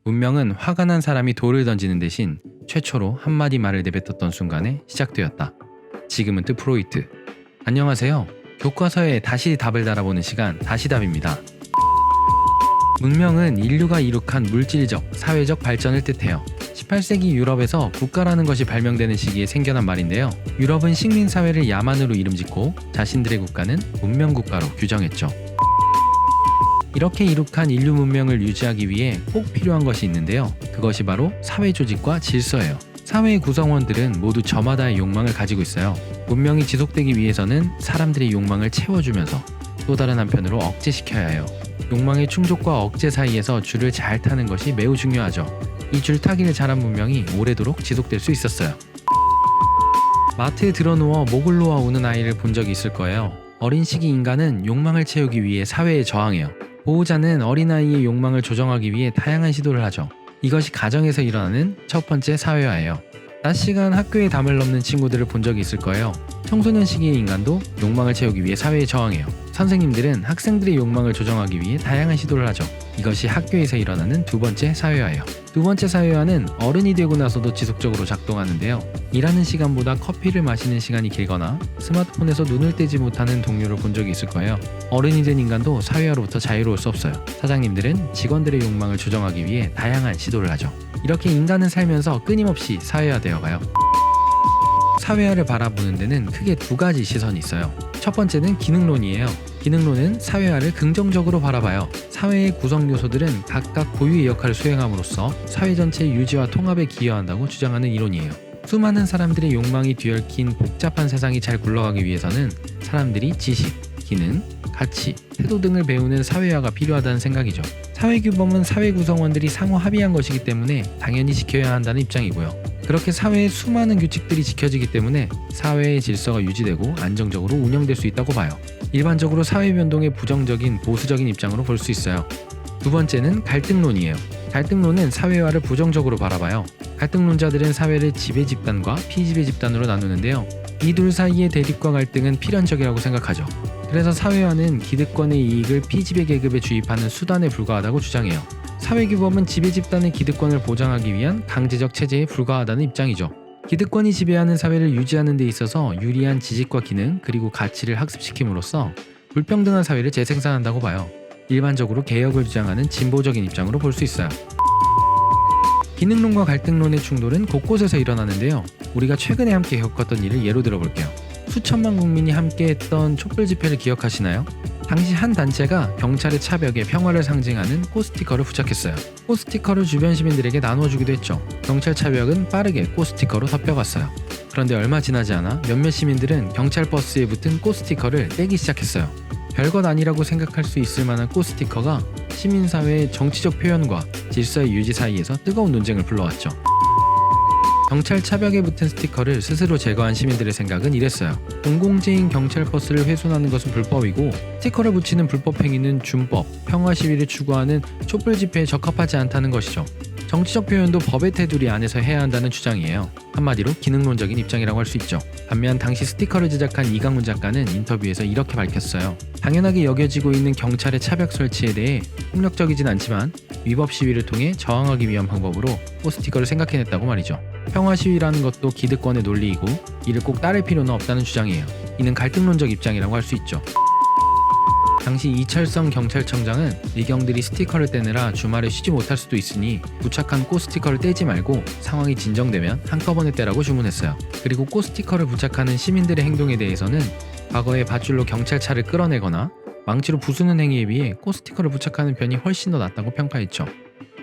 문명은 화가 난 사람이 돌을 던지는 대신 최초로 한마디 말을 내뱉었던 순간에 시작되었다. 지금은 프로이트. 안녕하세요. 교과서에 다시 답을 달아보는 시간, 다시 답입니다. 문명은 인류가 이룩한 물질적, 사회적 발전을 뜻해요. 18세기 유럽에서 국가라는 것이 발명되는 시기에 생겨난 말인데요. 유럽은 식민사회를 야만으로 이름짓고 자신들의 국가는 문명국가로 규정했죠. 이렇게 이룩한 인류 문명을 유지하기 위해 꼭 필요한 것이 있는데요. 그것이 바로 사회조직과 질서예요. 사회의 구성원들은 모두 저마다의 욕망을 가지고 있어요. 문명이 지속되기 위해서는 사람들의 욕망을 채워주면서 또 다른 한편으로 억제시켜야 해요. 욕망의 충족과 억제 사이에서 줄을 잘 타는 것이 매우 중요하죠. 이 줄타기를 잘한 문명이 오래도록 지속될 수 있었어요. 마트에 들어누워 목을 놓아 우는 아이를 본 적이 있을 거예요. 어린 시기 인간은 욕망을 채우기 위해 사회에 저항해요. 보호자는 어린아이의 욕망을 조정하기 위해 다양한 시도를 하죠. 이것이 가정에서 일어나는 첫 번째 사회화예요. 낮 시간 학교에 담을 넘는 친구들을 본 적이 있을 거예요. 청소년 시기의 인간도 욕망을 채우기 위해 사회에 저항해요. 선생님들은 학생들의 욕망을 조정하기 위해 다양한 시도를 하죠. 이것이 학교에서 일어나는 두 번째 사회화예요. 두 번째 사회화는 어른이 되고 나서도 지속적으로 작동하는데요. 일하는 시간보다 커피를 마시는 시간이 길거나 스마트폰에서 눈을 떼지 못하는 동료를 본 적이 있을 거예요. 어른이 된 인간도 사회화로부터 자유로울 수 없어요. 사장님들은 직원들의 욕망을 조정하기 위해 다양한 시도를 하죠. 이렇게 인간은 살면서 끊임없이 사회화되어 가요. 사회화를 바라보는 데는 크게 두 가지 시선이 있어요. 첫 번째는 기능론이에요. 기능론은 사회화를 긍정적으로 바라봐요. 사회의 구성 요소들은 각각 고유의 역할을 수행함으로써 사회 전체의 유지와 통합에 기여한다고 주장하는 이론이에요. 수많은 사람들의 욕망이 뒤얽힌 복잡한 세상이 잘 굴러가기 위해서는 사람들이 지식, 기능, 가치, 태도 등을 배우는 사회화가 필요하다는 생각이죠. 사회규범은 사회 구성원들이 상호 합의한 것이기 때문에 당연히 지켜야 한다는 입장이고요. 그렇게 사회의 수많은 규칙들이 지켜지기 때문에 사회의 질서가 유지되고 안정적으로 운영될 수 있다고 봐요. 일반적으로 사회 변동의 부정적인 보수적인 입장으로 볼 수 있어요. 두 번째는 갈등론이에요. 갈등론은 사회화를 부정적으로 바라봐요. 갈등론자들은 사회를 지배 집단과 피지배 집단으로 나누는데요. 이 둘 사이의 대립과 갈등은 필연적이라고 생각하죠. 그래서 사회화는 기득권의 이익을 피지배 계급에 주입하는 수단에 불과하다고 주장해요. 사회규범은 지배 집단의 기득권을 보장하기 위한 강제적 체제에 불과하다는 입장이죠. 기득권이 지배하는 사회를 유지하는 데 있어서 유리한 지식과 기능 그리고 가치를 학습시킴으로써 불평등한 사회를 재생산한다고 봐요. 일반적으로 개혁을 주장하는 진보적인 입장으로 볼 수 있어요. 기능론과 갈등론의 충돌은 곳곳에서 일어나는데요. 우리가 최근에 함께 겪었던 일을 예로 들어볼게요. 수천만 국민이 함께했던 촛불 집회를 기억하시나요? 당시 한 단체가 경찰의 차벽에 평화를 상징하는 꽃 스티커를 부착했어요. 꽃 스티커를 주변 시민들에게 나눠주기도 했죠. 경찰 차벽은 빠르게 꽃 스티커로 덮여갔어요. 그런데 얼마 지나지 않아 몇몇 시민들은 경찰 버스에 붙은 꽃 스티커를 떼기 시작했어요. 별것 아니라고 생각할 수 있을 만한 꽃 스티커가 시민사회의 정치적 표현과 질서의 유지 사이에서 뜨거운 논쟁을 불러왔죠. 경찰 차벽에 붙은 스티커를 스스로 제거한 시민들의 생각은 이랬어요. 공공재인 경찰 버스를 훼손하는 것은 불법이고 스티커를 붙이는 불법 행위는 준법, 평화 시위를 추구하는 촛불 집회에 적합하지 않다는 것이죠. 정치적 표현도 법의 테두리 안에서 해야 한다는 주장이에요. 한마디로 기능론적인 입장이라고 할 수 있죠. 반면 당시 스티커를 제작한 이강문 작가는 인터뷰에서 이렇게 밝혔어요. 당연하게 여겨지고 있는 경찰의 차벽 설치에 대해 폭력적이진 않지만 위법 시위를 통해 저항하기 위한 방법으로 꽃 스티커를 생각해냈다고 말이죠. 평화 시위라는 것도 기득권의 논리이고 이를 꼭 따를 필요는 없다는 주장이에요. 이는 갈등론적 입장이라고 할 수 있죠. 당시 이철성 경찰청장은 의경들이 스티커를 떼느라 주말에 쉬지 못할 수도 있으니 부착한 꽃 스티커를 떼지 말고 상황이 진정되면 한꺼번에 떼라고 주문했어요. 그리고 꽃 스티커를 부착하는 시민들의 행동에 대해서는 과거에 밧줄로 경찰차를 끌어내거나 망치로 부수는 행위에 비해 꽃 스티커를 부착하는 편이 훨씬 더 낫다고 평가했죠.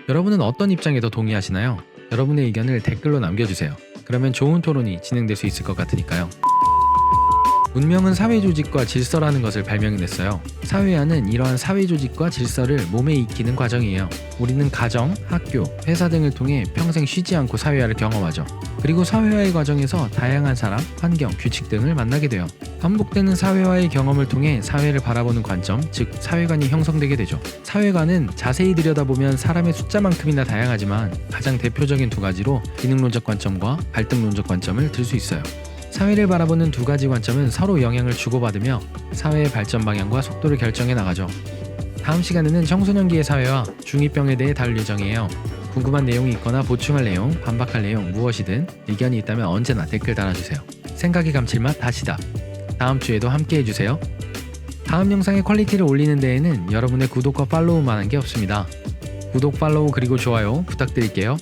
여러분은 어떤 입장에 더 동의하시나요? 여러분의 의견을 댓글로 남겨주세요. 그러면 좋은 토론이 진행될 수 있을 것 같으니까요. 문명은 사회조직과 질서라는 것을 발명해냈어요. 사회화는 이러한 사회조직과 질서를 몸에 익히는 과정이에요. 우리는 가정, 학교, 회사 등을 통해 평생 쉬지 않고 사회화를 경험하죠. 그리고 사회화의 과정에서 다양한 사람, 환경, 규칙 등을 만나게 돼요. 반복되는 사회화의 경험을 통해 사회를 바라보는 관점, 즉 사회관이 형성되게 되죠. 사회관은 자세히 들여다보면 사람의 숫자만큼이나 다양하지만 가장 대표적인 두 가지로 기능론적 관점과 갈등론적 관점을 들 수 있어요. 사회를 바라보는 두 가지 관점은 서로 영향을 주고받으며 사회의 발전 방향과 속도를 결정해 나가죠. 다음 시간에는 청소년기의 사회와 중2병에 대해 다룰 예정이에요. 궁금한 내용이 있거나 보충할 내용, 반박할 내용 무엇이든 의견이 있다면 언제나 댓글 달아주세요. 생각의 감칠맛 다시다. 다음 주에도 함께 해주세요. 다음 영상의 퀄리티를 올리는 데에는 여러분의 구독과 팔로우만 한 게 없습니다. 구독, 팔로우 그리고 좋아요 부탁드릴게요.